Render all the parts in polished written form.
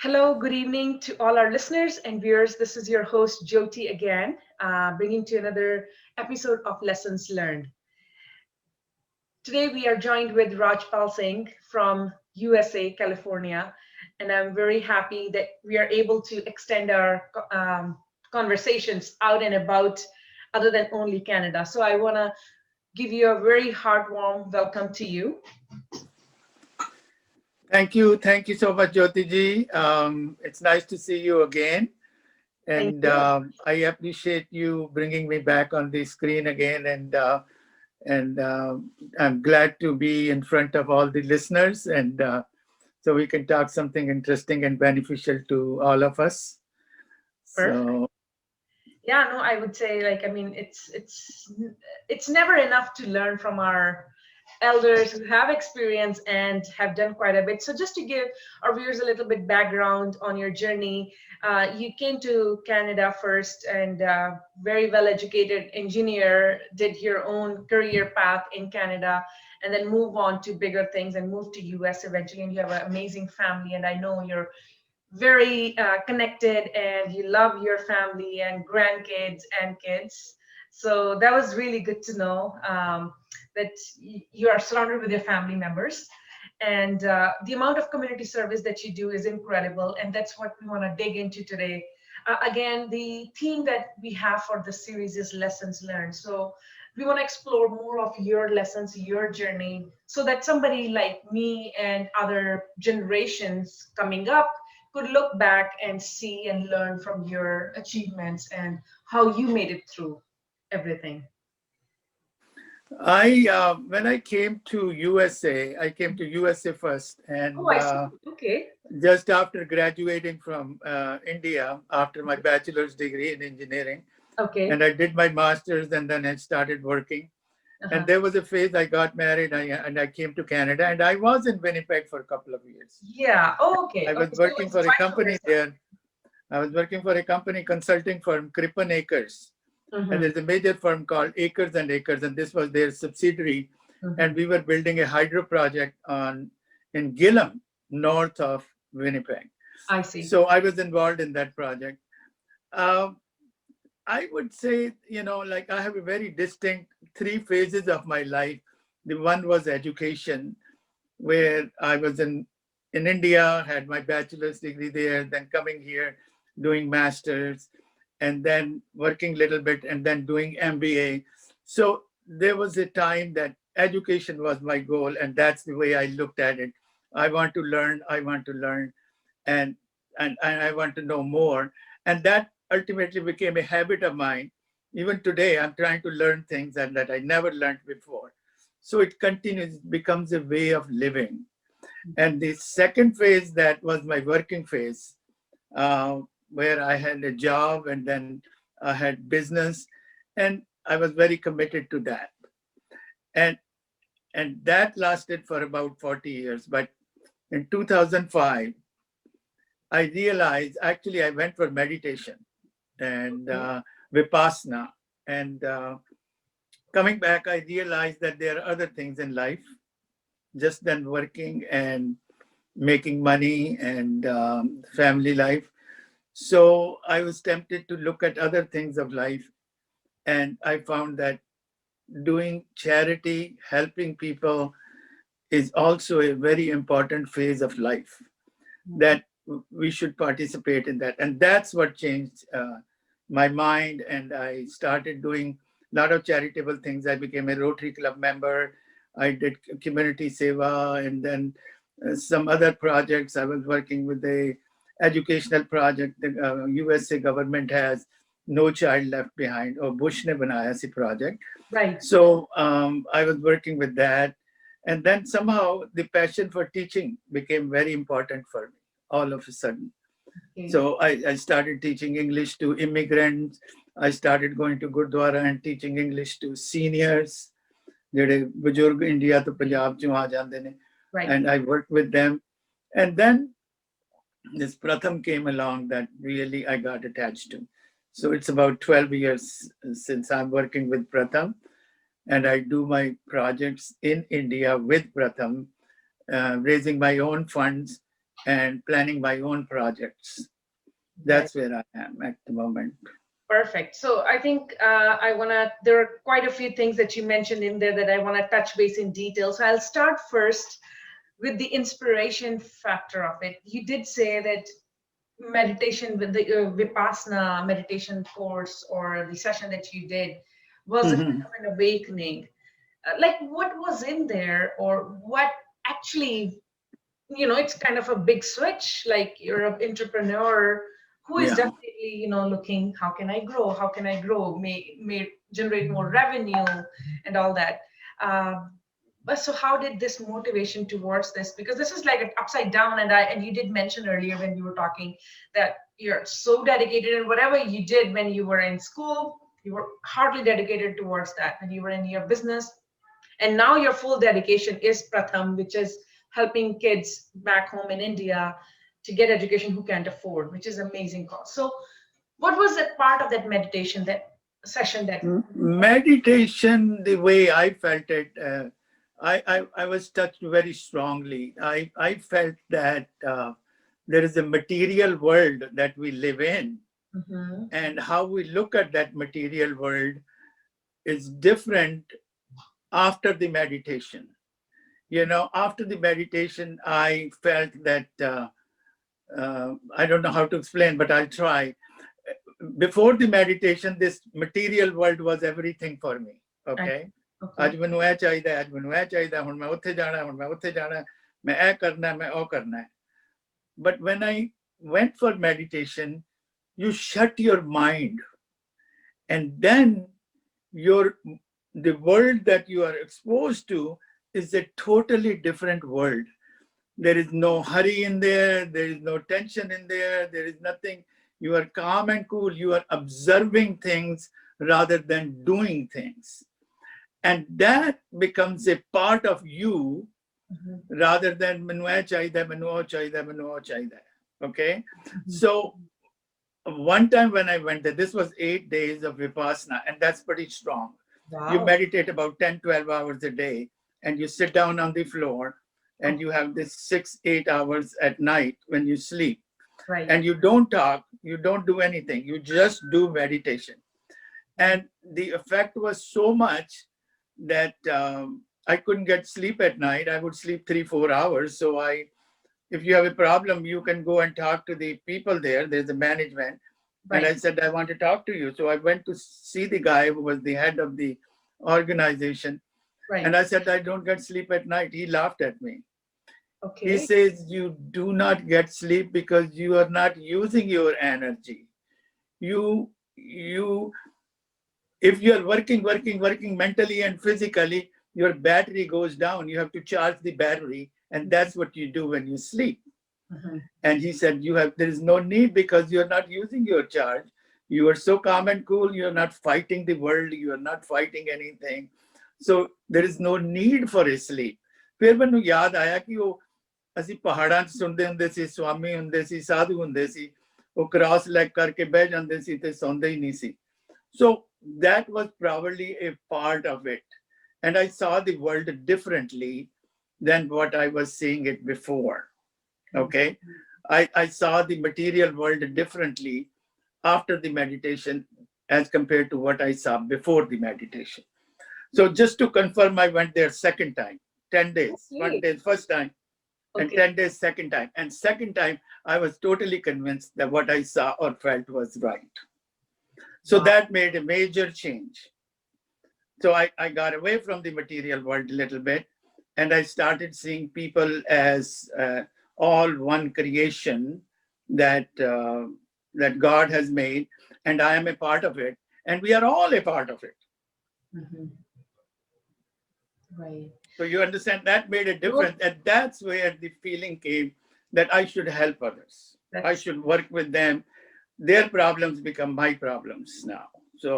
Hello, good evening to all our listeners and viewers. This is your host, Jyoti, again, bringing to you another episode of Lessons Learned. Today, we are joined with Rajpal Singh from USA, California, and I'm very happy that we are able to extend our conversations out and about other than only Canada. So, I want to give you a very heartwarm welcome to you. Thank you so much, Jyoti ji. It's nice to see you again, Thank and you. I appreciate you bringing me back on the screen again. And I'm glad to be in front of all the listeners, and so we can talk something interesting and beneficial to all of us. Perfect. So Yeah, no, I would say like I mean it's never enough to learn from our elders who have experience and have done quite a bit. So just to give our viewers a little bit background on your journey, you came to Canada first and very well educated engineer, did your own career path in Canada, and then move on to bigger things and moved to US eventually. And you have an amazing family, and I know you're very connected and you love your family and grandkids and kids. So that was really good to know that you are surrounded with your family members. And the amount of community service that you do is incredible. And that's what we want to dig into today. Again, the theme that we have for the series is lessons learned. So we want to explore more of your lessons, your journey, so that somebody like me and other generations coming up could look back and see and learn from your achievements and how you made it through everything. when I came to USA, I came to USA first, Oh, and I see. Okay. just after graduating from India, after my bachelor's degree in engineering. Okay. And I did my master's, and then I started working. And Uh-huh. there was a phase I got married, and I came to Canada, and I was in Winnipeg for a couple of years. Yeah. Oh, okay. I Okay. was So it working was for a vice company versa. there. I was working for a company consulting firm, Crippen Acres. And Mm-hmm. there's a major firm called Acres and Acres, and this was their subsidiary. Mm-hmm. And we were building a hydro project in Gillam, north of Winnipeg. I see. So I was involved in that project. Um, I would say, like I have a very distinct three phases of my life. The one was education, where I was in India, had my bachelor's degree there, then coming here, doing masters, and then working a little bit, and then doing MBA. So there was a time that education was my goal, and that's the way I looked at it. I want to learn, and and I want to know more. And that ultimately became a habit of mine. Even today, I'm trying to learn things that I never learned before. So it continues, it becomes a way of living. And the second phase, that was my working phase, uh, where I had a job and then I had business, and I was very committed to that. And that lasted for about 40 years. But in 2005, I realized, actually I went for meditation and Okay. vipassana. And coming back, I realized that there are other things in life just than working and making money and family life. So I was tempted to look at other things of life. And I found that doing charity, helping people, is also a very important phase of life, that we should participate in that. And that's what changed my mind. And I started doing a lot of charitable things. I became a Rotary Club member. I did community seva, and then some other projects. I was working with a educational project the USA government has, No Child Left Behind, or Bush Ne Banaya Si project. Right. So I was working with that. And then somehow the passion for teaching became very important for me all of a sudden. Okay. So I started teaching English to immigrants. I started going to Gurdwara and teaching English to seniors. ਜਿਹੜੇ ਬਜ਼ੁਰਗ India ਤੋਂ ਪੰਜਾਬ ਚੋਂ ਆ ਜਾਂਦੇ ਨੇ, Right. and I worked with them. And then this Pratham came along that really I got attached to. So it's about 12 years since I'm working with Pratham, and I do my projects in India with Pratham, raising my own funds and planning my own projects. Right. That's where I am at the moment. Perfect. So I think there are quite a few things that you mentioned in there that I want to touch base in detail. So I'll start first with the inspiration factor of it. You did say that meditation with the Vipassana meditation course or the session that you did was a kind Mhm. of an awakening. Like what was in there, or what actually, it's kind of a big switch. Like you're an entrepreneur who is Yeah. definitely, looking, how can I grow? How can I grow? May generate more revenue and all that. But so how did this motivation towards this? Because this is like an upside down, and you did mention earlier when you were talking that you're so dedicated, and whatever you did when you were in school, you were hardly dedicated towards that. When you were in your business, and now your full dedication is Pratham, which is helping kids back home in India to get education who can't afford, which is amazing cause. So what was that part of that meditation, that session that Meditation, the way I felt it, I was touched very strongly. I felt that there is a material world that we live in, Mhm. and how we look at that material world is different after the meditation. After the meditation, I felt that I don't know how to explain, but I'll try. Before the meditation, this material world was everything for me. I, Okay. okay. ਅੱਜ ਮੈਨੂੰ ਇਹ ਚਾਹੀਦਾ, ਅੱਜ ਮੈਨੂੰ ਇਹ ਚਾਹੀਦਾ, ਹੁਣ ਮੈਂ ਉੱਥੇ ਜਾਣਾ, ਹੁਣ ਮੈਂ ਉੱਥੇ ਜਾਣਾ, ਮੈਂ ਇਹ ਕਰਨਾ, ਮੈਂ ਉਹ ਕਰਨਾ ਹੈ. But when I went for meditation, you shut your mind, and then your the world that you are exposed to is a totally different world. There is no hurry in there, there is no tension in there, there is nothing. You are calm and cool, you are observing things rather than doing things, and that becomes a part of you Mhm. rather than manu eh chahiye, manu oh chahiye, manu oh chahiye. Okay. Mhm. So one time when I went there, this was 8 days of Vipassana, and that's pretty strong. You Wow. meditate about 10, 12 hours a day, and you sit down on the floor, and Okay. you have this 6, 8 hours at night when you sleep. Right. And you don't talk, you don't do anything, you just do meditation. And the effect was so much that I couldn't get sleep at night. I would sleep 3, 4 hours. So if you have a problem, you can go and talk to the people there. There's a management. And Right. I said, I want to talk to you. So I went to see the guy who was the head of the organization. And Right. I said, I don't get sleep at night. He laughed at me. He Okay. says, you do not get sleep because you are not using your energy. You if you are working mentally and physically, your battery goes down. You have to charge the battery, and that's what you do when you sleep. Mhm. And he said, there is no need because you're not using your charge. You are so calm and cool. You're not fighting the world. You are not fighting anything. So there is no need for a sleep. ਫਿਰ ਮੈਨੂੰ ਯਾਦ ਆਇਆ ਕਿ ਉਹ ਅਸੀਂ ਪਹਾੜਾਂ 'ਚ ਸੁਣਦੇ ਹੁੰਦੇ ਸੀ, ਸਵਾਮੀ ਹੁੰਦੇ ਸੀ, ਸਾਧੂ ਹੁੰਦੇ ਸੀ, ਉਹ ਕ੍ਰਾਸ ਲੈਗ ਕਰਕੇ ਬਹਿ ਜਾਂਦੇ ਸੀ ਤੇ ਸੌਂਦੇ ਹੀ ਨਹੀਂ ਸੀ. So that was probably a part of it. And I saw the world differently than what I was seeing it before. Okay. I saw the material world differently after the meditation as compared to what I saw before the meditation. So just to confirm, I went there second time, 10 days, one Okay. day first time, and Okay. 10 days second time. And second time, I was totally convinced that what I saw or felt was right. So Wow. that made a major change. So I got away from the material world a little bit, and I started seeing people as all one creation that God has made, and I am a part of it, and we are all a part of it. Mhm. Right. So you understand that made a Well, difference, and that's where the feeling came that I should help others. I that's should work with them. Their problems become my problems now. So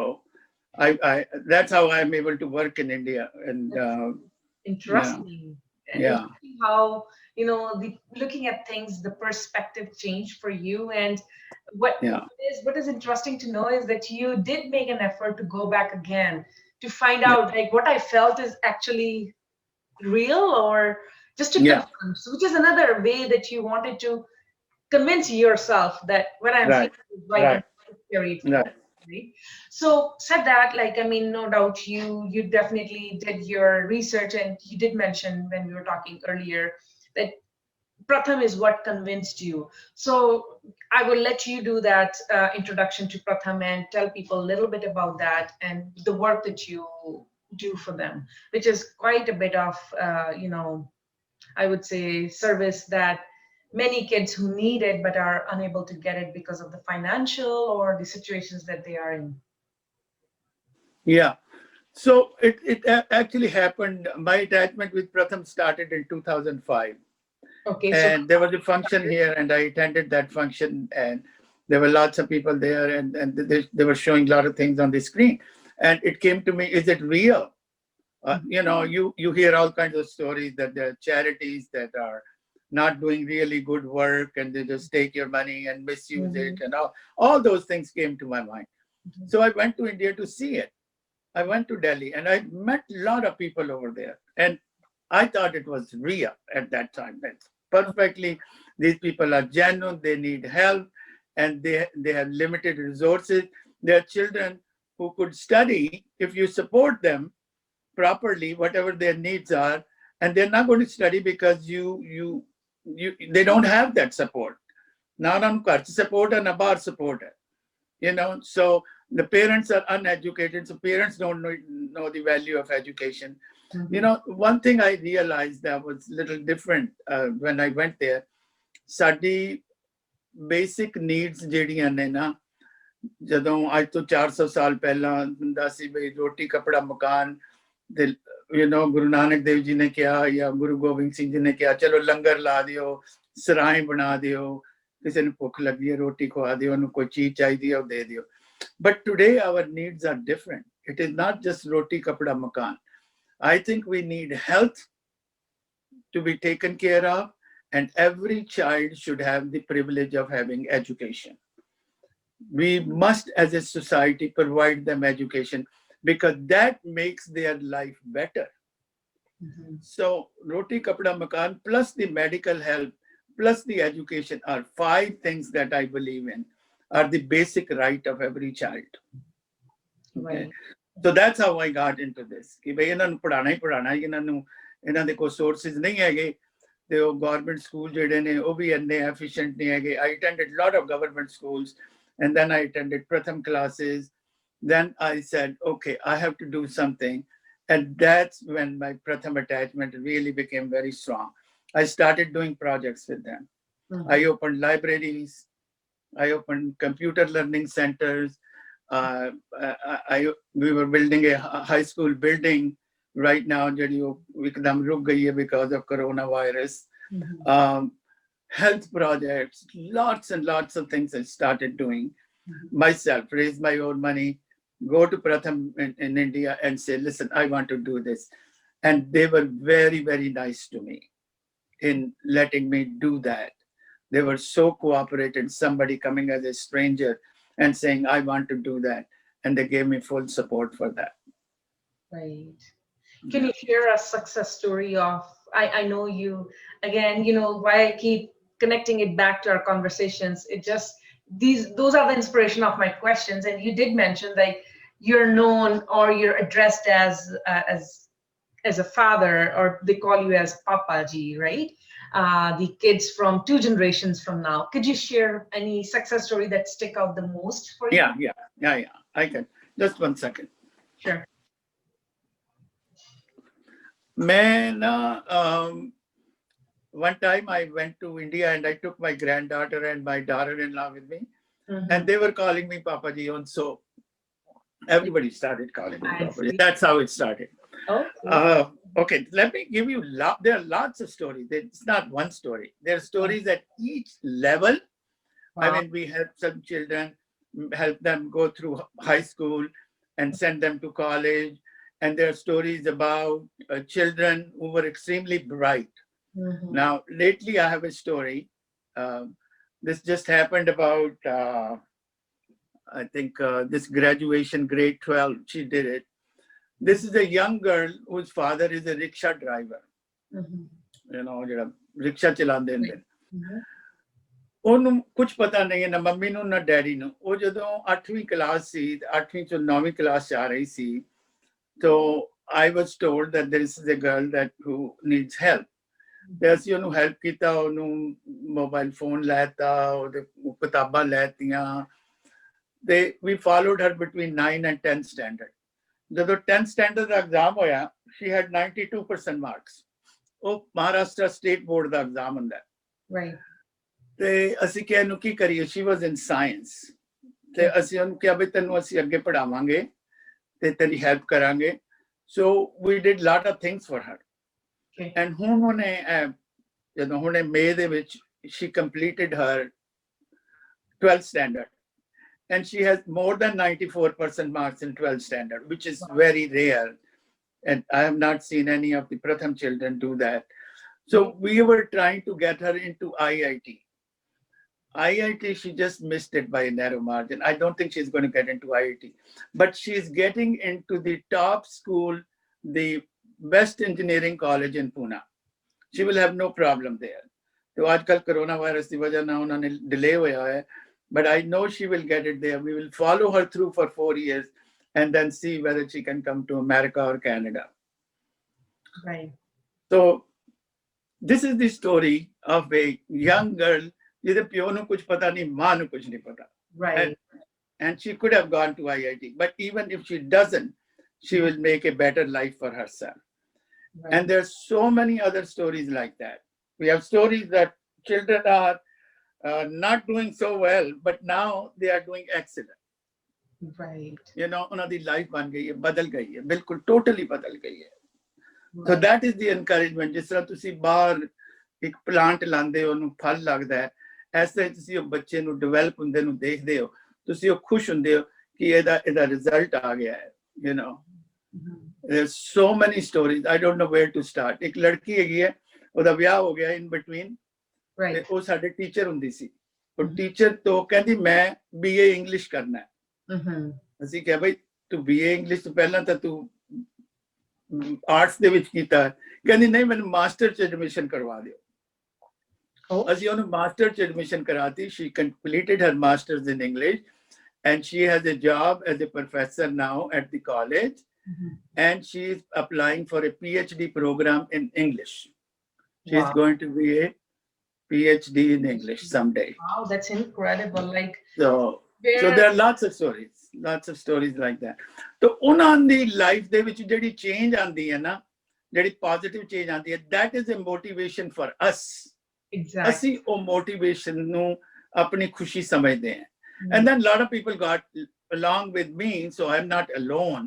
I that's how I'm able to work in India. And that's yeah, interesting. yeah, Interesting how, the looking at things, the perspective changed for you. And what yeah, what is interesting to know is that you did make an effort to go back again to find yeah, out like what I felt is actually real, or just to Yeah. confirm. So, which is another way that you wanted to convince yourself that what I'm Right. feeling is right and Right. carry it forward. Right. Right. So said that, like, I mean, no doubt you definitely did your research, and you did mention when we were talking earlier that Pratham is what convinced you. So I will let you do that introduction to Pratham and tell people a little bit about that and the work that you do for them, which is quite a bit of, I would say, service that many kids who need it but are unable to get it because of the financial or the situations that they are in. Yeah. So it actually happened. My attachment with Pratham started in 2005. Okay, so And there was a function here, and I attended that function, and there were lots of people there, and they were showing a lot of things on the screen. And it came to me, is it real? You hear all kinds of stories that there are charities that are not doing really good work, and they just take your money and misuse it, Mhm, and all those things came to my mind. mhm, So I went to India to see it. I went to Delhi, and I met a lot of people over there, and I thought it was real at that time. That's perfectly. These people are genuine. They need help, and they have limited resources. They are children who could study if you support them properly, whatever their needs are, and they're not going to study because you they don't have that support. Now, on support and abar support. So the parents are uneducated, so parents don't know the value of education. mhm, One thing I realized that was a little different when I went there. Sadi basic needs ਜਿਹੜੀਆਂ ਨੇ ਨਾ, ਜਦੋਂ ਅੱਜ ਤੋਂ 400 ਸਾਲ ਪਹਿਲਾਂ ਹੁੰਦਾ ਸੀ ਬਈ ਰੋਟੀ ਕਪੜਾ ਮਕਾਨ ਤੇ ਗੁਰੂ ਨਾਨਕ ਦੇਵ ਜੀ ਨੇ ਕਿਹਾ ਜਾਂ ਗੁਰੂ ਗੋਬਿੰਦ ਸਿੰਘ ਜੀ ਨੇ ਕਿਹਾ ਚਲੋ ਲੰਗਰ ਲਾ ਦਿਓ, ਸਰਾਏ ਬਣਾ ਦਿਓ, ਕਿਸੇ ਨੂੰ ਭੁੱਖ ਲੱਗੀ ਹੈ ਰੋਟੀ ਖਵਾ ਦਿਓ, ਉਹਨੂੰ ਕੋਈ ਚੀਜ਼ ਚਾਹੀਦੀ ਹੈ ਉਹ ਦੇ ਦਿਓ. But today our needs are different. It is not just roti kapda makan. I think we need health to be taken care of, and every child should have the privilege of having education. We must, as a society, provide them education because that makes their life better. mhm. So, roti kapda makan plus the medical help plus the education are five things that I believe in, are the basic right of every child. Okay. Right. So that's how I got into this. ਕਿ ਬਈ ਇਹਨਾਂ ਨੂੰ ਪੜਾਣਾ ਹੀ ਪੜਾਣਾ, ਇਹਨਾਂ ਦੇ ਕੋਈ sources ਨਹੀਂ ਹੈਗੇ, ਤੇ ਉਹ ਗਵਰਨਮੈਂਟ ਸਕੂਲ ਜਿਹੜੇ ਨੇ ਉਹ ਵੀ ਇੰਨੇ ਐਫੀਸ਼ੀਐਂਟ ਨਹੀਂ ਹੈਗੇ. I attended a lot of government schools, and then I attended Pratham classes. Then I said, okay, I have to do something. And that's when my Pratham attachment really became very strong. I started doing projects with them. I Mhm, opened libraries, I opened computer learning centers. We were building a high school building right now, because of coronavirus. mhm, Um, Health projects, lots and lots of things I started doing mhm. myself, raise my own money, go to Pratham in India and say, listen, I want to do this. And they were very, very nice to me in letting me do that. They were so cooperative, somebody coming as a stranger and saying, I want to do that. And they gave me full support for that. Right. Can Yeah. you share a success story of, I know you, again, why I keep connecting it back to our conversations, it just, those are the inspiration of my questions. And you did mention like you're known or you're addressed as a father, or they call you as Papa Ji, right? The kids from two generations from now. Could you share any success story that stick out the most for you? Yeah. I can. Just 1 second. Sure. Man, one time I went to India and I took my granddaughter and my daughter-in-law with me, Mm-hmm. and they were calling me Papa Ji. And so everybody started calling me I Papa Ji. see. That's how it started. Okay. Okay, let me give you, there are lots of stories. It's not one story. There are stories at each level. I Wow. mean, we help some children, help them go through high school and send them to college. And there are stories about children who were extremely bright. Mm-hmm. Now, lately I have a story. Um, this just happened about, I think, this graduation, grade 12, she did it. This is a young girl whose father is a rickshaw driver. Mm-hmm. ਜਿਹੜਾ rickshaw ਚਲਾਉਂਦੇ ਹੁੰਦੇ ਨੇ, Mhm. ਉਹਨੂੰ ਕੁਝ ਪਤਾ ਨਹੀਂ ਹੈ ਨਾ ਮੰਮੀ ਨੂੰ ਨਾ ਡੈਡੀ ਨੂੰ। ਉਹ ਜਦੋਂ 8ਵੀਂ ਕਲਾਸ ਸੀ, 8ਵੀਂ ਚੋਂ 9ਵੀਂ ਕਲਾਸ ਚ ਆ ਰਹੀ ਸੀ, ਤੋ I was told that there is a girl that who needs help. ਤੇ ਅਸੀਂ ਉਹਨੂੰ ਹੈਲਪ ਕੀਤਾ, ਉਹਨੂੰ ਮੋਬਾਈਲ ਫੋਨ ਲੈਤਾ, ਉਹਦੇ ਕਿਤਾਬਾਂ ਲੈਤੀਆਂ, ਤੇ we followed her between 9 and 10 standard. ਜਦੋਂ 10th standard ਦਾ ਐਗਜ਼ਾਮ ਹੋਇਆ, she had 92% marks. ਉਹ ਮਹਾਰਾਸ਼ਟਰ ਸਟੇਟ ਬੋਰਡ ਦਾ ਐਗਜ਼ਾਮ ਹੁੰਦਾ ਹੈ। Right. ਤੇ ਅਸੀਂ ਕਿਹਾ ਇਹਨੂੰ ਕੀ ਕਰੀਏ, she was in science, ਤੇ ਅਸੀਂ ਉਹਨੂੰ ਕਿਹਾ ਵੀ ਤੈਨੂੰ ਅਸੀਂ ਅੱਗੇ ਪੜਾਵਾਂਗੇ ਤੇ ਤੇਰੀ ਹੈਲਪ ਕਰਾਂਗੇ। So we did lot of things for her. Okay. And ਹੁਣ ਉਹਨੇ ਜਦੋਂ ਹੁਣੇ May ਦੇ ਵਿੱਚ she completed her 12th standard and she has more than 94% marks in 12th standard, which is very rare, and I have not seen any of the Pratham children do that. So we were trying to get her into IIT. IIT, she just missed it by a narrow margin. I don't think she's going to get into IIT, but she's getting into the top school, the best engineering college in Pune. She will have no problem there. So आजकल corona virus की वजह ना उन्होंने delay हुआ है, but I know she will get it there. We will follow her through for 4 years and then see whether she can come to America or Canada. Right. So this is the story of a young girl. ਜਿਹਦੇ ਪਿਓ ਨੂੰ ਕੁਝ ਪਤਾ ਨਹੀਂ, ਮਾਂ ਨੂੰ ਕੁਝ ਨਹੀਂ ਪਤਾ. Right. And she could have gone to IIT, but even if she doesn't, she will make a better life for herself. Right. And there's so many other stories like that. We have stories that children are not doing so well, but now they are doing excellent. Right. You know, ਉਹਨਾਂ ਦੀ life ਬਣ ਗਈ ਹੈ, ਬਦਲ ਗਈ ਹੈ, ਬਿਲਕੁਲ totally ਬਦਲ ਗਈ ਹੈ। So that is the encouragement. ਜਿਸ ਤਰ੍ਹਾਂ ਤੁਸੀਂ ਬਾਹਰ ਇੱਕ ਪਲਾਂਟ ਲਾਉਂਦੇ ਹੋ, ਉਹਨੂੰ ਫਲ ਲੱਗਦਾ ਹੈ, ਐਸੇ ਤੁਸੀਂ ਉਹ ਬੱਚੇ ਨੂੰ ਡਿਵੈਲਪ ਹੁੰਦੇ ਨੂੰ ਦੇਖਦੇ ਹੋ, ਤੁਸੀਂ ਉਹ ਖੁਸ਼ ਹੁੰਦੇ ਹੋ ਕਿ ਇਹਦਾ ਰਿਜ਼ਲਟ ਆ ਗਿਆ ਹੈ। You know, there's so many stories. I don't know where to start. ਇੱਕ ਲੜਕੀ ਹੈਗੀ ਹੈ, ਉਹਦਾ ਵਿਆਹ ਹੋ ਗਿਆ in between, ਤੇ ਉਹ ਸਾਡੇ ਟੀਚਰ ਹੁੰਦੀ ਸੀ। ਉਹ ਟੀਚਰ ਤੋਂ ਕਹਿੰਦੀ ਮੈਂ BA ਇੰਗਲਿਸ਼ ਕਰਨਾ ਹੈ। ਅਸੀਂ ਕਿਹਾ ਬਈ ਤੂੰ BA ਇੰਗਲਿਸ਼ ਤੋਂ ਪਹਿਲਾਂ ਤਾਂ ਤੂੰ ਆਰਟਸ ਦੇ ਵਿੱਚ ਕੀਤਾ, ਕਹਿੰਦੀ ਨਹੀਂ ਮੈਨੂੰ ਮਾਸਟਰ ਚ ਐਡਮਿਸ਼ਨ ਕਰਵਾ ਦਿਓ। ਅਸੀਂ ਉਹਨੂੰ ਮਾਸਟਰ ਚ admission ਕਰਾਤੀ। She completed her masters in English and she has a job as a professor now at the college, and she is applying for a PhD program in English. She is going to be a PhD in English someday. Wow, that's incredible. Like so there are lots of stories like that. So ਉਹਨਾਂ ਦੀ life ਦੇ ਵਿੱਚ ਜਿਹੜੀ change ਆਂਦੀ ਹੈ ਨਾ, ਜਿਹੜੀ positive change ਆਂਦੀ ਹੈ, that is a motivation for us. Exactly. ਅਸੀਂ ਉਹ motivation ਨੂੰ ਆਪਣੀ ਖੁਸ਼ੀ ਸਮਝਦੇ ਹਾਂ। And then a lot of people got along with me, so I'm not alone.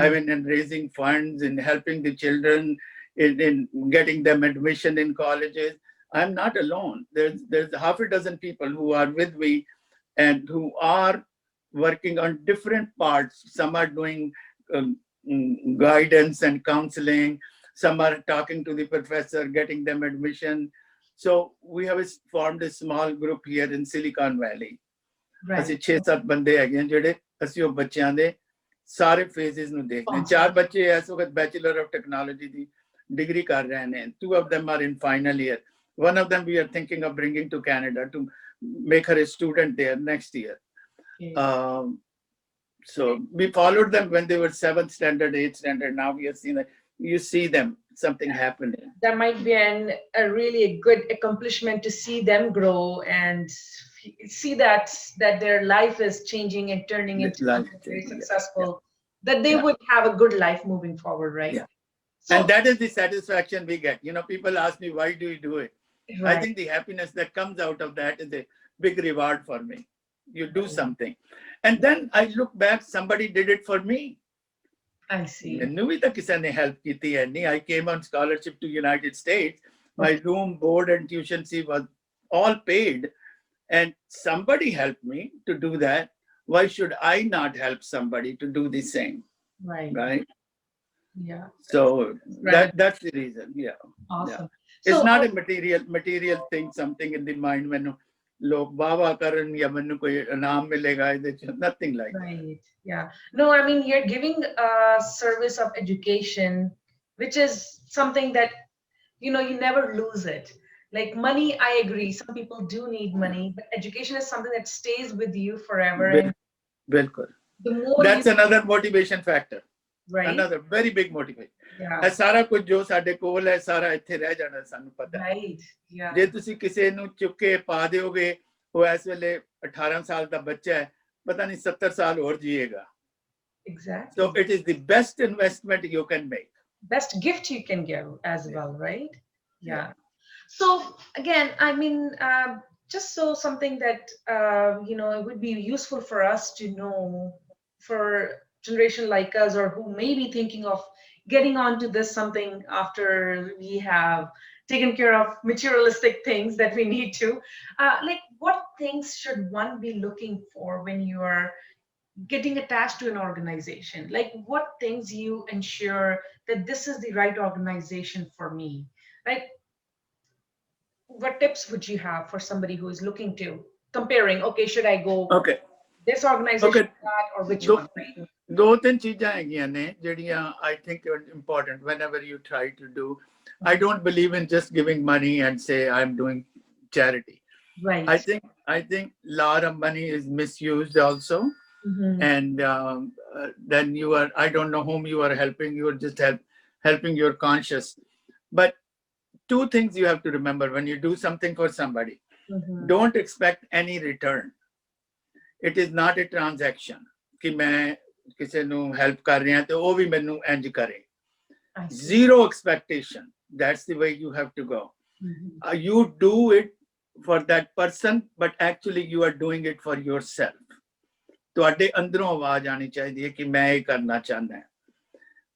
I mean, in raising funds, in helping the children, in getting them admission in colleges. I'm not alone. There's half a dozen people who are with me and who are working on different parts. Some are doing guidance and counseling. Some are talking to the professor, getting them admission. So we have formed a small group here in Silicon Valley. ਅਸੀਂ 6-7 ਬੰਦੇ ਹੈਗੇ ਜਿਹੜੇ ਅਸੀਂ ਉਹ ਬੱਚਿਆਂ ਦੇ ਸਾਰੇ phases ਨੂੰ ਦੇਖਦੇ ਹਾਂ। 4 ਬੱਚੇ ਇਸ ਵਕਤ bachelor of technology the degree ਕਰ ਰਹੇ ਨੇ। 2 of them are in final year. One of them we are thinking of bringing to Canada to make her a student there next year. So we followed them when they were 7th standard, 8th standard. Now we have seen that you see them, something happening. That might be a really good accomplishment to see them grow and see that their life is changing and turning into something very successful, that they would have a good life moving forward, right? Yeah. So, and that is the satisfaction we get. You know, people ask me, why do you do it? Right. I think the happiness that comes out of that is a big reward for me. You do something. And then I look back, somebody did it for me. I see. I came on scholarship to United States. My room, board, and tuition fee was all paid. And somebody helped me to do that. Why should I not help somebody to do the same? Right. Right? Yeah. So that's the reason. Yeah. Awesome. Yeah. It's not a material thing, something in the mind when log baba karan ya manu koi inam milega, nothing like that. Right. Yeah. No, I mean, you're giving a service of education, which is something that you never lose it. Like money, I agree. Some people do need money, but education is something that stays with you forever. And bill- बिल्कुल. the more you, That's another motivation factor. right? Another very big motivation. ਇਹ Yeah, ਸਾਰਾ ਕੁਝ ਜੋ ਸਾਡੇ ਕੋਲ ਹੈ ਸਾਰਾ ਇੱਥੇ ਰਹਿ ਜਾਣਾ ਸਾਨੂੰ ਪਤਾ ਹੈ. right. Yeah, ਜੇ ਤੁਸੀਂ ਕਿਸੇ ਨੂੰ ਚੁੱਕ ਕੇ ਪਾ ਦਿਓਗੇ ਉਹ ਇਸ ਵੇਲੇ 18 ਸਾਲ ਦਾ ਬੱਚਾ ਹੈ ਪਤਾ ਨਹੀਂ 70 ਸਾਲ ਹੋਰ ਜੀਏਗਾ. So exactly. it is the best investment you can make. Best gift you can give as Yeah. well, right? Yeah. Yeah. So again, I mean, just so something that it would be useful for us to know for generation like us, or who may be thinking of getting onto this something after we have taken care of materialistic things that we need to. Like, what things should one be looking for when you are getting attached to an organization? Like, what things you ensure that this is the right organization for me? Like, what tips would you have for somebody who is looking to comparing, okay, should I go Okay. this organization Okay. or that, or which ਦੋ one, right? ਦੋ ਤਿੰਨ ਚੀਜ਼ਾਂ ਹੈਗੀਆਂ ਨੇ ਜਿਹੜੀਆਂ I think are important whenever you try to do. I don't believe in just giving money and say I'm doing charity. I Right. think I think a lot of money is misused also, Mm-hmm. and then you are I don't know whom you are helping. You are just helping your conscience. But two things you have to remember when you do something for somebody: Mm-hmm. don't expect any return. It is not a transaction. कि मैं किसी ਨੂੰ help ਕਰ ਰਿਹਾ ਤੇ ਉਹ ਵੀ ਮੈਨੂੰ ਇੰਜ ਕਰੇ. I see. Zero expectation. That's the way you have to go. Mm-hmm. You do it for that person, but actually you are doing it for yourself. ਤੁਹਾਡੇ ਅੰਦਰੋਂ ਆਵਾਜ਼ ਆਣੀ ਚਾਹੀਦੀ ਹੈ ਕਿ ਮੈਂ ਇਹ ਕਰਨਾ ਚਾਹੁੰਦਾ ਹਾਂ.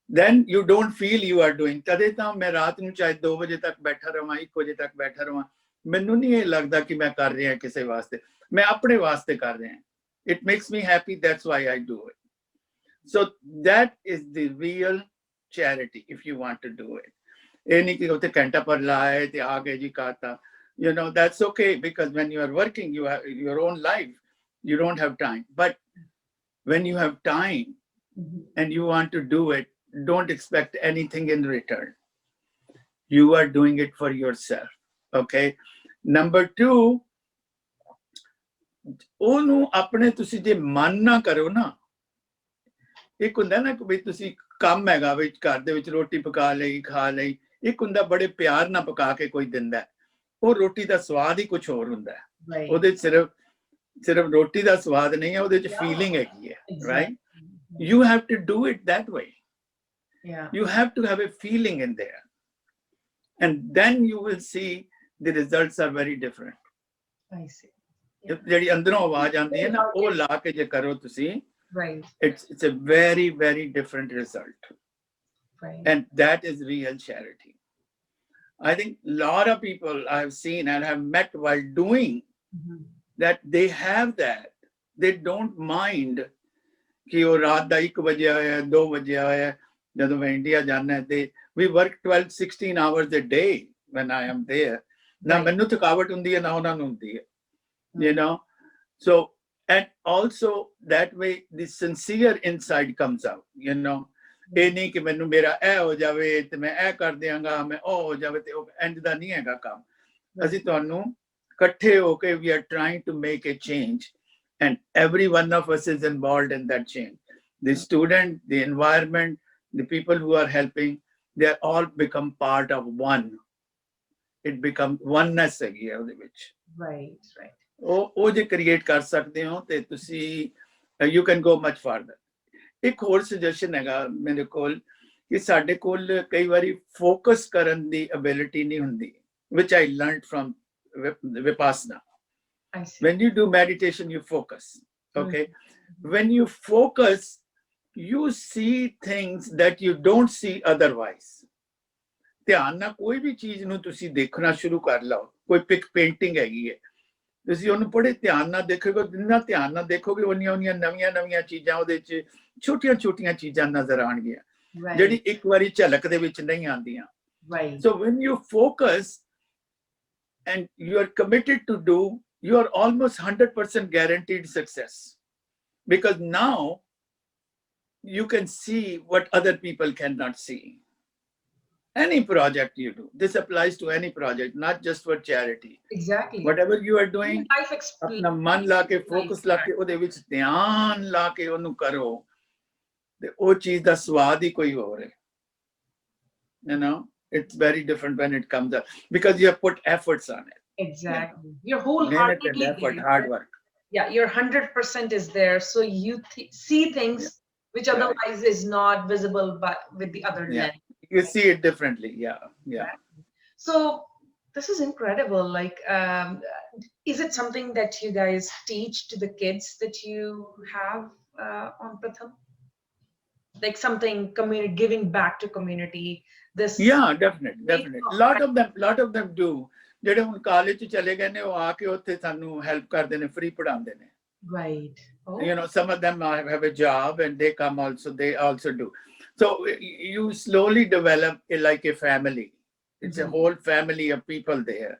Then you don't feel you are doing. ਤਦੇ ਤਾਂ ਮੈਂ ਰਾਤ ਨੂੰ ਚਾਹੇ 2 ਵਜੇ ਤੱਕ ਬੈਠਾ ਰਵਾਂ 1 ਵਜੇ ਤੱਕ ਬੈਠਾ ਰਵਾਂ ਮੈਨੂੰ ਨਹੀਂ ਇਹ ਲੱਗਦਾ ਕਿ ਮੈਂ ਕਰ ਰਿਹਾ ਕਿਸੇ ਵਾਸਤੇ ਮੈਂ ਆਪਣੇ ਵਾਸਤੇ ਕਰ ਰਿਹਾ. It makes me happy. That's why I do it. So that is the real charity if you want to do it. ਇਹ ਨਹੀਂ ਕਿ ਉੱਥੇ ਘੰਟਾ ਪਰ ਲਾਏ ਤੇ ਆ ਕੇ ਜੀ ਕਰਤਾ. That's okay because when you are working, you have your own life. You don't have time. But when you have time Mm-hmm. and you want to do it, don't expect anything in return. You are doing it for yourself. Okay. Number 2, ਉਹਨੂੰ ਆਪਣੇ ਤੁਸੀਂ ਜੇ ਮਨ ਨਾ ਕਰੋ ਨਾ ਇੱਕ ਹੁੰਦਾ ਨਾ ਕਿ ਵੀ ਤੁਸੀਂ ਕੰਮ ਹੈਗਾ ਵਿੱਚ ਘਰ ਦੇ ਵਿੱਚ ਰੋਟੀ ਪਕਾ ਲਈ ਖਾ ਲਈ ਇੱਕ ਹੁੰਦਾ ਬੜੇ ਪਿਆਰ ਨਾਲ ਪਕਾ ਕੇ ਕੋਈ ਦਿੰਦਾ ਉਹ ਰੋਟੀ ਦਾ ਸਵਾਦ ਹੀ ਕੁਝ ਹੋਰ ਹੁੰਦਾ Right. ਉਹਦੇ ਸਿਰਫ ਰੋਟੀ ਦਾ ਸਵਾਦ ਨਹੀਂ ਹੈ ਉਹਦੇ ਚ ਫੀਲਿੰਗ ਹੈਗੀ ਹੈ right you have to do it that way. Yeah. You have to have a feeling in there and then you will see the results are very different. I see. ਜਿਹੜੀ ਅੰਦਰੋਂ ਆਵਾਜ਼ ਆਉਂਦੀ ਹੈ ਨਾ ਉਹ ਲਾ ਕੇ ਜੇ ਕਰੋ ਤੁਸੀਂ Right. it's a very very different result. Right. And that is real charity. I think a lot of people I have seen and have met while doing Mm-hmm. that they have that. They don't mind कि वो रात ਦਾ 1 ਵਜੇ ਆਇਆ 2 ਵਜੇ ਆਇਆ ਜਦੋਂ ਮੈਂ India ਜਾਣਾ ਤੇ we work 12-16 hours a day when I am there. ਨਾ ਮੈਨੂੰ ਥਕਾਵਟ ਹੁੰਦੀ ਹੈ ਨਾ ਉਹਨਾਂ ਨੂੰ ਹੁੰਦੀ ਹੈ. So and also that way the sincere inside comes out. ਇਹ ਨਹੀਂ ਕਿ ਮੈਨੂੰ ਮੇਰਾ ਇਹ ਹੋ ਜਾਵੇ ਤੇ ਮੈਂ ਇਹ ਕਰ ਦਿਆਂਗਾ ਮੈਂ ਉਹ ਹੋ ਜਾਵੇ ਤੇ ਉਹ ਇੰਜ ਦਾ ਨਹੀਂ ਹੈਗਾ ਕੰਮ. ਅਸੀਂ ਤੁਹਾਨੂੰ ਇਕੱਠੇ ਹੋ ਕੇ we are trying to make a change and every one of us is involved in that change. The student, the environment, the people who are helping, they all become part of one. It becomes oneness ਹੈਗੀ ਹੈ ਉਹਦੇ ਵਿੱਚ. Right. ਉਹ ਜੇ create ਕਰ ਸਕਦੇ ਹੋ ਤੇ ਤੁਸੀਂ you can go much further. ਇੱਕ ਹੋਰ ਸੁਜੈਸ਼ਨ ਹੈਗਾ ਮੇਰੇ ਕੋਲ ਕਿ ਸਾਡੇ ਕੋਲ ਕਈ ਵਾਰੀ ਫੋਕਸ ਕਰਨ ਦੀ ਐਬਿਲਿਟੀ ਨਹੀਂ ਹੁੰਦੀ which I learned from Vipassana. I see. When you do meditation, you focus. Okay. Mm-hmm. When you focus, you see things that you don't see otherwise. ਧਿਆਨ ਨਾਲ ਕੋਈ ਵੀ ਚੀਜ਼ ਨੂੰ ਤੁਸੀਂ ਦੇਖਣਾ ਸ਼ੁਰੂ ਕਰ ਲਓ ਕੋਈ ਪਿਕ ਪੇਂਟਿੰਗ ਹੈਗੀ ਹੈ ਤੁਸੀਂ ਉਹਨੂੰ ਬੜੇ ਧਿਆਨ ਨਾਲ ਦੇਖੋਗੇ ਜਿੰਨਾ ਧਿਆਨ ਨਾਲ ਦੇਖੋਗੇ ਉਨੀਆਂ ਨਵੀਆਂ ਚੀਜ਼ਾਂ ਉਹਦੇ 'ਚ ਛੋਟੀਆਂ ਚੀਜ਼ਾਂ ਨਜ਼ਰ ਆਉਣਗੀਆਂ ਜਿਹੜੀ ਇੱਕ ਵਾਰੀ ਝਲਕ ਦੇ ਵਿੱਚ ਨਹੀਂ ਆਉਂਦੀਆਂ. So when you focus and you are committed to do, you are almost 100% guaranteed success because now you can see what other people cannot see. Any project you do, this applies to any project, not just for charity. Exactly. Whatever you are Real doing, life ਆਪਣਾ ਮਨ ਲਾ ਕੇ life. Focus ਲਾ ਕੇ ਉਹਦੇ ਵਿੱਚ ਧਿਆਨ ਲਾ ਕੇ ਉਹਨੂੰ ਕਰੋ ਤੇ ਉਹ ਚੀਜ਼ ਦਾ ਸਵਾਦ ਹੀ ਕੋਈ ਹੋਰ ਹੈ. You know, it's very different when it comes up because you have put efforts on it. You know, Exactly. You're minute and wholeheartedly effort, there. hard work. Yeah, your 100% is there. So you see things Yeah, which right. otherwise is not visible, but with the other Yeah, lens. you see it differently. Yeah, yeah. Exactly. So this is incredible. Like, is it something that you guys teach to the kids that you have on Pratham? Like something community giving back to community. This Yeah, definitely, make definitely. Lot of them do. ਜਿਹੜੇ ਹੁਣ college ਚ ਚਲੇ ਗਏ ਨੇ ਉਹ ਆ ਕੇ ਉੱਥੇ ਸਾਨੂੰ ਹੈਲਪ ਕਰਦੇ ਨੇ, ਫ੍ਰੀ ਪੜਾਉਂਦੇ ਨੇ. right. You Oh. know, some of them have a job and they come also, they also do. So you slowly develop like a family. It's a Mhm. whole family of people there.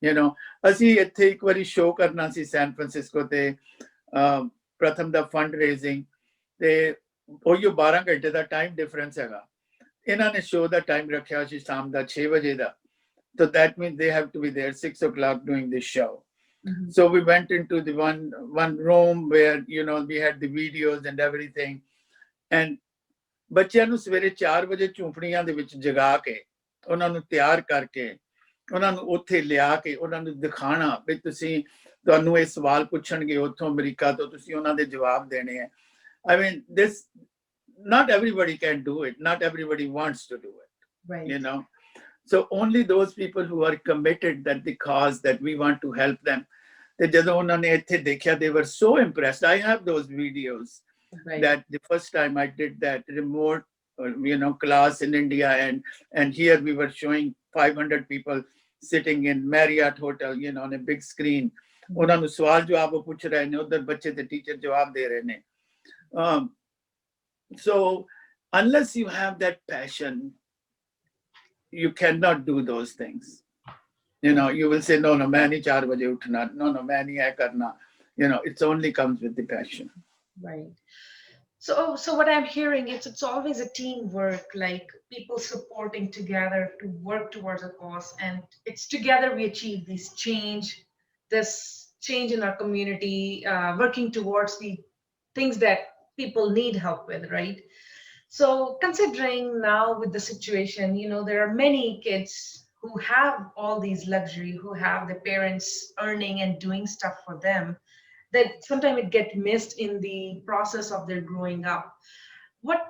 You know, ਅਸੀਂ ਇੱਥੇ ਇੱਕ ਵਾਰੀ show ਕਰਨਾ ਸੀ San Francisco ਤੇ ਪ੍ਰਥਮ ਦਾ fund raising ਤੇ ਉਹੀ 12 ਘੰਟੇ ਦਾ ਟਾਈਮ ਡਿਫਰੈਂਸ ਹੈਗਾ. ਇਹਨਾਂ ਨੇ ਸ਼ੋਅ ਦਾ ਟਾਈਮ ਰੱਖਿਆ ਸੀ ਸ਼ਾਮ ਦਾ 6 ਵਜੇ ਦਾ. So that means they have to be there 6 o'clock doing this show. Mhm. So we went into the one room where, you know, we had the videos and everything. And ਬੱਚਿਆਂ ਨੂੰ ਸਵੇਰੇ 4 ਵਜੇ ਝੂੰਪੜੀਆਂ ਦੇ ਵਿੱਚ ਜਗਾ ਕੇ ਉਹਨਾਂ ਨੂੰ ਤਿਆਰ ਕਰਕੇ ਉਹਨਾਂ ਨੂੰ ਉੱਥੇ ਲਿਆ ਕੇ ਉਹਨਾਂ ਨੂੰ ਦਿਖਾਣਾ ਵੀ ਤੁਸੀਂ ਤੁਹਾਨੂੰ ਇਹ ਸਵਾਲ ਪੁੱਛਣਗੇ ਉੱਥੋਂ ਅਮਰੀਕਾ ਤੋਂ ਤੁਸੀਂ ਉਹਨਾਂ ਦੇ ਜਵਾਬ ਦੇਣੇ ਆ. I mean, this, not everybody can do it. Not everybody wants to do it, Right. you know. So only those people who are committed that the cause that we want to help them. ਤੇ ਜਦੋਂ ਉਹਨਾਂ ਨੇ ਇੱਥੇ ਦੇਖਿਆ, they were so impressed. I have those videos. Right. That the first time I did that remote, you know, class in India, and here we were showing 500 people sitting in Marriott Hotel, you know, on a big screen. ਉਹਨਾਂ ਨੂੰ ਸਵਾਲ ਜਵਾਬ ਪੁੱਛ ਰਹੇ ਨੇ, ਉਧਰ ਬੱਚੇ ਤੇ ਟੀਚਰ ਜਵਾਬ ਦੇ ਰਹੇ ਨੇ. So unless you have that passion, you cannot do those things. You know, you will say, no, मैं नहीं 4 बजे उठना, no, मैं नहीं है करना. You know, it only comes with the passion. Right. So what I'm hearing is it's always a teamwork, like people supporting together to work towards a cause, and it's together we achieve this change in our community, working towards the things that people need help with, right? So considering now with the situation, there are many kids who have all these luxury, who have the parents earning and doing stuff for them, that sometimes it get missed in the process of their growing up. What,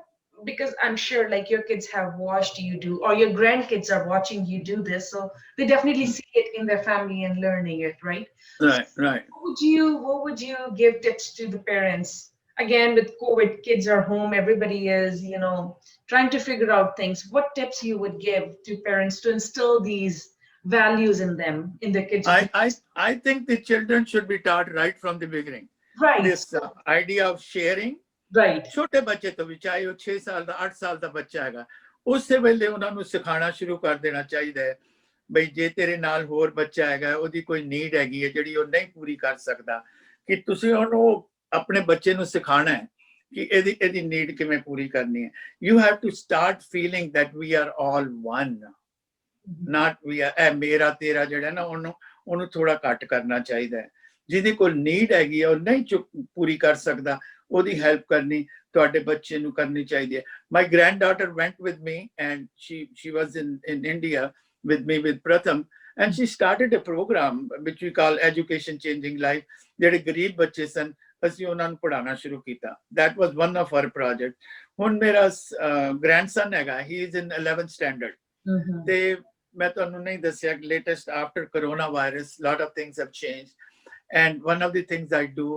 because I'm sure like your kids have watched you do, or your grandkids are watching you do this, so they definitely see it in their family and learning it, right? Right, right. What would you give tips to the parents? Again, with COVID, kids are home, everybody is, trying to figure out things. What tips you would give to parents to instill these values in them, in the kids? I think the children should be taught right from the beginning. Right. This idea of sharing. Right. ਛੋਟੇ ਬੱਚੇ ਤੋਂ ਵੀ, ਚਾਹੇ ਉਹ 6 ਸਾਲ ਦਾ 8 ਸਾਲ ਦਾ ਬੱਚਾ ਹੈਗਾ, ਉਸੇ ਵੇਲੇ ਉਹਨਾਂ ਨੂੰ ਸਿਖਾਉਣਾ ਸ਼ੁਰੂ ਕਰ ਦੇਣਾ ਚਾਹੀਦਾ ਹੈ ਬਈ ਜੇ ਤੇਰੇ ਨਾਲ ਹੋਰ ਬੱਚਾ ਹੈਗਾ, ਉਹਦੀ ਕੋਈ ਨੀਡ ਹੈਗੀ ਹੈ ਜਿਹੜੀ ਉਹ ਨਹੀਂ ਪੂਰੀ ਕਰ ਸਕਦਾ, ਕਿ ਤੁਸੀਂ ਉਹਨੂੰ ਆਪਣੇ ਬੱਚੇ ਨੂੰ ਸਿਖਾਉਣਾ ਹੈ ਕਿ ਇਹਦੀ ਨੀਡ ਕਿਵੇਂ ਪੂਰੀ ਕਰਨੀ ਹੈ. You have to start feeling that we are all one. Not we are ਮੇਰਾ ਤੇਰਾ ਜਿਹੜਾ ਨਾ ਉਹਨੂੰ ਥੋੜਾ ਘੱਟ ਕਰਨਾ ਚਾਹੀਦਾ ਹੈ. ਜਿਹਦੀ ਕੋਈ ਨੀਡ ਹੈਗੀ ਹੈ ਉਹ ਨਹੀਂ ਪੂਰੀ ਕਰ ਸਕਦਾ, ਉਹਦੀ ਹੈਲਪ ਕਰਨੀ ਤੁਹਾਡੇ ਬੱਚੇ ਨੂੰ ਕਰਨੀ ਚਾਹੀਦੀ ਹੈ. My granddaughter went with me and she was in India with me with Pratham, and she started a program which we call Education Changing Life. ਜਿਹੜੇ ਗਰੀਬ ਬੱਚੇ ਸਨ ਅਸੀਂ ਉਹਨਾਂ ਨੂੰ ਪੜ੍ਹਾਉਣਾ ਸ਼ੁਰੂ ਕੀਤਾ. That was one of our project. ਹੁਣ ਮੇਰਾ grandson ਹੈਗਾ, he is in 11th standard. ਤੇ ਮੈਂ ਤੁਹਾਨੂੰ ਨਹੀਂ ਦੱਸਿਆ latest after coronavirus lot of things have changed, and one of the things I do,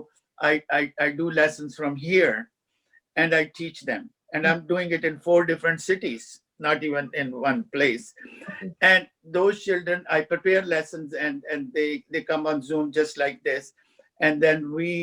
I do lessons from here and I teach them, and I'm doing it in 4 different cities, not even in one place. And those children, I prepare lessons, and they come on Zoom just like this, and then we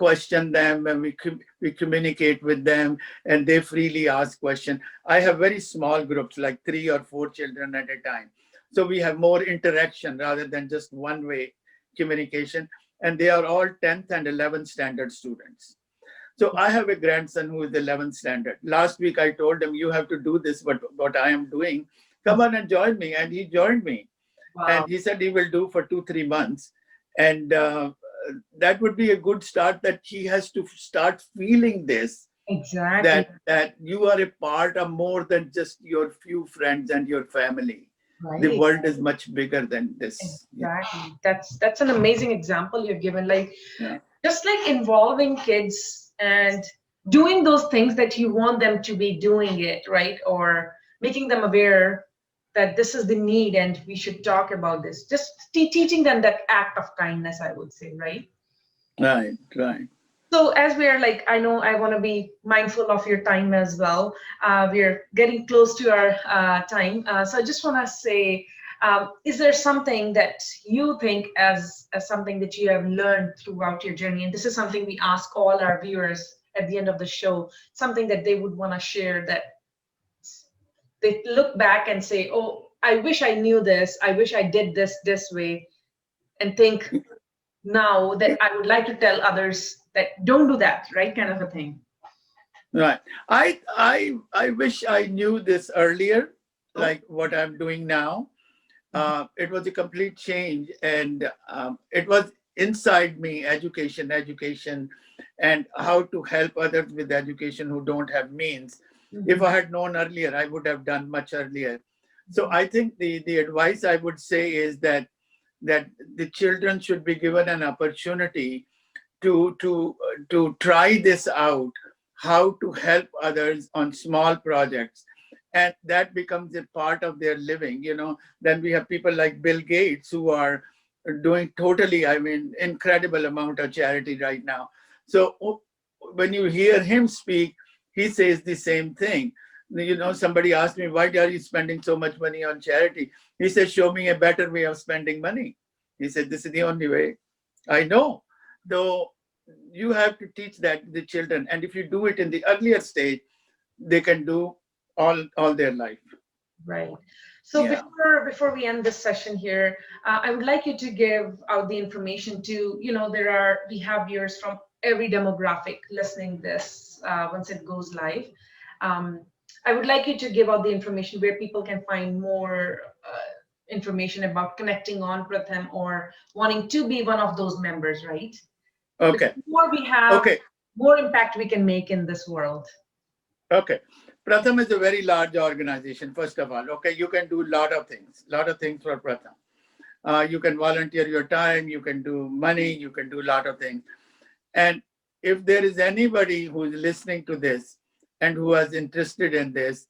question them and we communicate with them, and they freely ask questions. I have very small groups, like 3 or 4 children at a time, so we have more interaction rather than just one way communication, and they are all 10th and 11th standard students. So I have a grandson who is 11th standard. Last week I told him, you have to do this, what I am doing. Come on and join me. And he joined me. Wow. And he said he will do for 2-3 months. And that would be a good start, that he has to start feeling this, Exactly. that you are a part of more than just your few friends and your family. The Right. world is much bigger than this. Exactly. That's an amazing example you've given. Like Yeah. just like involving kids and doing those things that you want them to be doing it, right? Or making them aware that this is the need and we should talk about this. Just teaching them that act of kindness, I would say, right? Right, right. So as we are like, I know I want to be mindful of your time as well. We're getting close to our time. So I just want to say, is there something that you think as something that you have learned throughout your journey? And this is something we ask all our viewers at the end of the show, something that they would want to share, that they look back and say, oh, I wish I knew this. I wish I did this way, and think now that I would like to tell others that don't do that, right? Kind of a thing. Right. I wish I knew this earlier, Oh, like what I'm doing now. It was a complete change, and it was inside me, education, and how to help others with education who don't have means. If mhm, I had known earlier, I would have done much earlier. So mhm. I think the advice I would say is that the children should be given an opportunity to try this out, how to help others on small projects, and that becomes a part of their living. Then we have people like Bill Gates who are doing totally, I mean, incredible amount of charity right now. So when you hear him speak, he says the same thing. Somebody asked me, why are you spending so much money on charity? He says, show me a better way of spending money. He said, this is the only way I know. So you have to teach that the children, and if you do it in the earlier stage, they can do all their life. Right. So Yeah. before we end this session here, I would like you to give out the information to, we have viewers from every demographic listening this once it goes live. Um, I would like you to give out the information where people can find more information about connecting on Pratham or wanting to be one of those members, right? The Okay. more we have, Okay. more impact we can make in this world. Okay. Pratham is a very large organization, first of all. Okay. You can do a lot of things for Pratham. You can volunteer your time, you can do money, you can do a lot of things. And if there is anybody who is listening to this and who is interested in this,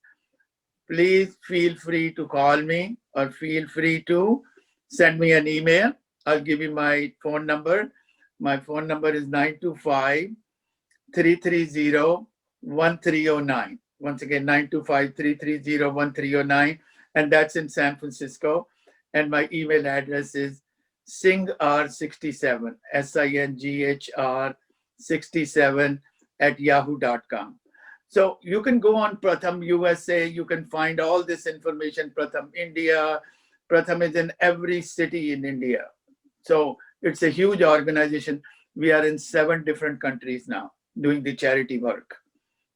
please feel free to call me or feel free to send me an email. I'll give you my phone number. My phone number is 925-330-1309. Once again, 925-330-1309. And that's in San Francisco. And my email address is singhr67, SINGHR 67 at yahoo.com. So you can go on Pratham USA, you can find all this information, Pratham India. Pratham is in every city in India. So it's a huge organization. We are in 7 different countries now doing the charity work.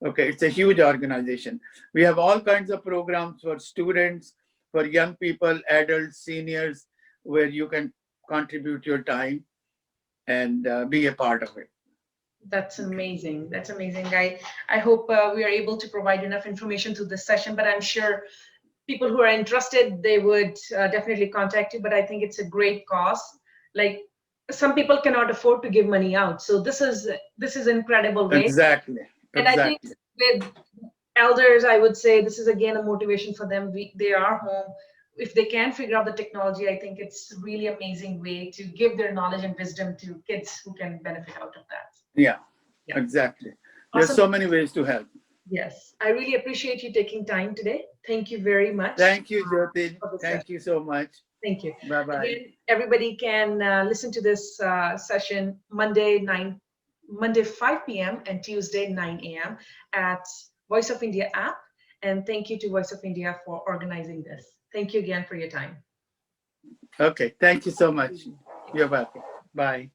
Okay, it's a huge organization. We have all kinds of programs for students, for young people, adults, seniors, where you can contribute your time and be a part of it. That's Okay. amazing. That's amazing. I hope we are able to provide enough information to this session, but I'm sure people who are interested, they would definitely contact you. But I think it's a great cause. Like some people cannot afford to give money out. So this is an incredible way. Exactly. And I think Exactly. with elders, I would say this is again a motivation for them. They are home. If they can figure out the technology, I think it's a really amazing way to give their knowledge and wisdom to kids who can benefit out of that. Yeah, Yeah. exactly. There's Awesome. so many ways to help. Yes. I really appreciate you taking time today. Thank you very much Thank you, Jyoti. for this session. Thank you so much. Thank you. Bye bye. Again, everybody can listen to this session Monday 5 p.m. and Tuesday 9 a.m. at Voice of India app. And thank you to Voice of India for organizing this. Thank you again for your time. Okay. Thank you so much. You're welcome. Bye.